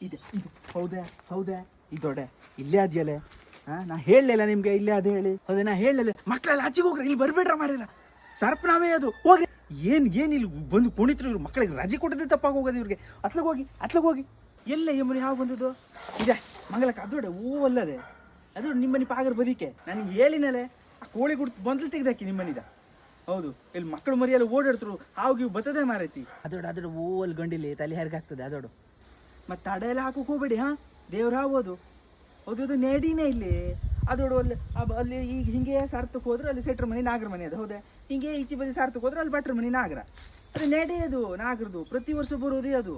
ಇದೆ ಇದು ಹೌದಾ ಹೌದಾ ಇದೊಡೆ ಇಲ್ಲೇ ಅದೆಯಲ್ಲ ನಾ ಹೇಳಲಿಲ್ಲ ನಿಮ್ಗೆ ಇಲ್ಲೇ ಅದು ಹೇಳಿ ಹೌದಾ ನಾ ಹೇಳಲಿಲ್ಲ ಮಕ್ಕಳೆಲ್ಲ ಆಚೆಗೆ ಹೋಗ್ರಿ ಇಲ್ಲಿ ಬರ್ಬೇಡ್ರ ಮಾರೇನ ಸರ್ಪನಾವೇ ಅದು ಹೋಗಿ ಏನು ಇಲ್ಲಿ ಬಂದು ಕುಣಿತ್ರು ಇವ್ರು ಮಕ್ಕಳಿಗೆ ರಜೆ ಕೊಟ್ಟದೆ ತಪ್ಪಾಗಿ ಹೋಗೋದು ಇವ್ರಿಗೆ ಅತ್ಲಾಗ ಹೋಗಿ ಎಲ್ಲ ಯಮುನೆ ಯಾವ ಬಂದದ್ದು ಇದೆ ಮಂಗಲಕ್ಕೆ ಅದೋಡೆ ಅಲ್ಲದೆ ಅದು ನಿಮ್ಮನೆ ಪಾಗರ್ ಬದಿಕೆ ನನಗೆ ಹೇಳಿನಲೆ ಆ ಕೋಳಿ ಗುಡ್ತು ಬಂದ್ಲು ತೆಗ್ದಾಕಿ ನಿಮ್ಮನಿದ ಹೌದು ಇಲ್ಲಿ ಮಕ್ಕಳು ಮರಿಯೆಲ್ಲ ಓಡಾಡ್ತರು ಹಾವು ಬರ್ತದೆ ಮಾರೈತಿ ಅದೋಡು ಅಲ್ಲಿ ಗಂಡಿಲಿ ತಲೆ ಹೆರ್ಗಾಗ್ತದೆ ಅದೋಡು ಮತ್ತೆ ತಡೆ ಎಲ್ಲ ಹಾಕೋಕೆ ಹೋಗ್ಬೇಡಿ ಹಾಂ ದೇವ್ರು ಹಾವು ಹೌದು ಅದು ನೆಡಿನೇ ಇಲ್ಲಿ ಅದೋಡು ಅಲ್ಲಿ ಈಗ ಹಿಂಗೆ ಸಾರ್ತಕ್ಕೆ ಹೋದ್ರೆ ಅಲ್ಲಿ ಸೆಟ್ರ್ ಮನೆ ನಾಗರ ಮನೆ ಅದು ಹೌದಾ ಹಿಂಗೆ ಈಚೆ ಬದಿ ಸಾರ್ತಕ್ಕೆ ಹೋದ್ರೆ ಅಲ್ಲಿ ಭಟ್ರ ಮನೆ ನಾಗರ ಅದು ನೆಡಿ ಅದು ನಾಗರದು ಪ್ರತಿ ವರ್ಷ ಬರೋದೇ ಅದು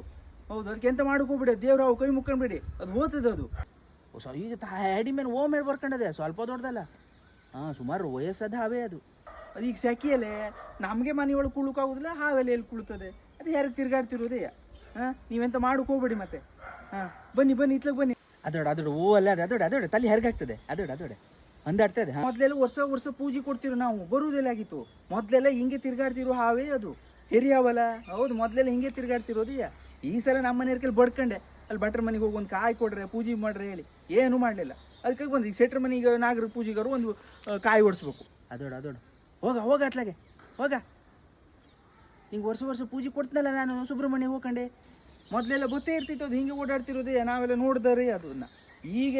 ಹೌದು ಅದಕ್ಕೆ ಎಂತ ಮಾಡೋಕೆ ಹೋಗ್ಬಿಡಿ ದೇವ್ರು ಹಾವು ಕೈ ಮುಕ್ಕೊಂಡ್ಬಿಡಿ ಅದು ಹೋಗ್ತದೆ ಅದು ಈಗ ಹ್ಯಾಡಿ ಮೇಲೆ ಮೇಲೆ ಬರ್ಕೊಂಡದೆ ಸ್ವಲ್ಪ ದೊಡ್ಡದಲ್ಲ ಸುಮಾರು ವಯಸ್ಸದ ಹಾವೇ ಅದು ಈಗ ಸೆಕೆಯಲ್ಲೇ ನಮಗೆ ಮನೆಯೊಳಗೆ ಕುಳುಕಾಗೋದಿಲ್ಲ ಹಾವೆಲ್ಲ ಎಲ್ಲಿ ಕುಳುತ್ತದೆ ಅದು ಯಾರಿಗೆ ತಿರ್ಗಾಡ್ತಿರೋದೇ ನೀವೆಂತ ಮಾಡೋಕೆ ಹೋಗ್ಬೇಡಿ ಮತ್ತೆ ಬನ್ನಿ ಇತ್ಲಾಗ ಬನ್ನಿ ಅದೋಡು ಅಲ್ಲ ಅದೋಡೆ ತಲೆ ಹೆರ್ಗಾಗ್ತದೆ ಅದೋಡೆ ಅಂದಾಡ್ತದೆ ಮೊದಲೆಲ್ಲ ವರ್ಷ ಪೂಜೆ ಕೊಡ್ತಿರು ನಾವು ಬರುವುದೆಲ್ಲ ಆಗಿತ್ತು ಮೊದಲೆಲ್ಲ ಹಿಂಗೆ ತಿರ್ಗಾಡ್ತಿರೋ ಹಾವೇ ಅದು ಹೆರಿಯಾವಲ್ಲ ಹೌದು ಮೊದಲೆಲ್ಲ ಹಿಂಗೆ ತಿರ್ಗಾಡ್ತಿರೋದು ಈ ಸಲ ನಮ್ಮ ಮನೆಯವ್ರಿಗೆ ಬಡ್ಕೊಂಡೆ ಅಲ್ಲಿ ಭಟ್ರ ಮನೆಗೆ ಹೋಗಿ ಒಂದು ಕಾಯಿ ಕೊಡ್ರೆ ಪೂಜೆ ಮಾಡ್ರೆ ಹೇಳಿ ಏನೂ ಮಾಡಲಿಲ್ಲ ಅದಕ್ಕೆ ಬಂದು ಈಗ ಸೆಟ್ರ ಮನೆಗೆ ನಾಗರ ಪೂಜೆಗಾರು ಒಂದು ಕಾಯಿ ಓಡಿಸ್ಬೇಕು ಅದೋಡು ಹೋಗ ಅತ್ಲಾಗೆ ಹೋಗ ಹಿಂಗೆ ವರ್ಷ ಪೂಜೆ ಕೊಡ್ತೀನಲ್ಲ ನಾನು ಸುಬ್ರಹ್ಮಣ್ಯ ಹೋಗ್ಕಂಡೆ ಮೊದಲೆಲ್ಲ ಗೊತ್ತೇ ಇರ್ತಿತ್ತು ಅದು ಹಿಂಗೆ ಓಡಾಡ್ತಿರೋದೇ ನಾವೆಲ್ಲ ನೋಡಿದರೆ ಅದನ್ನ ಈಗ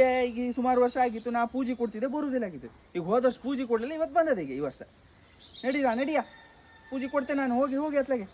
ಸುಮಾರು ವರ್ಷ ಆಗಿತ್ತು ನಾ ಪೂಜೆ ಕೊಡ್ತಿದ್ದೆ ಬರುವುದಿಲ್ಲ ಆಗಿತ್ತು ಈಗ ಹೋದ ವರ್ಷ ಪೂಜೆ ಕೊಡಲಿಲ್ಲ ಇವತ್ತು ಬಂದದ ಈಗ ಈ ವರ್ಷ ನಡಿಯಾ ಪೂಜೆ ಕೊಡ್ತೇನೆ ನಾನು ಹೋಗಿ ಅತ್ಲಾಗೆ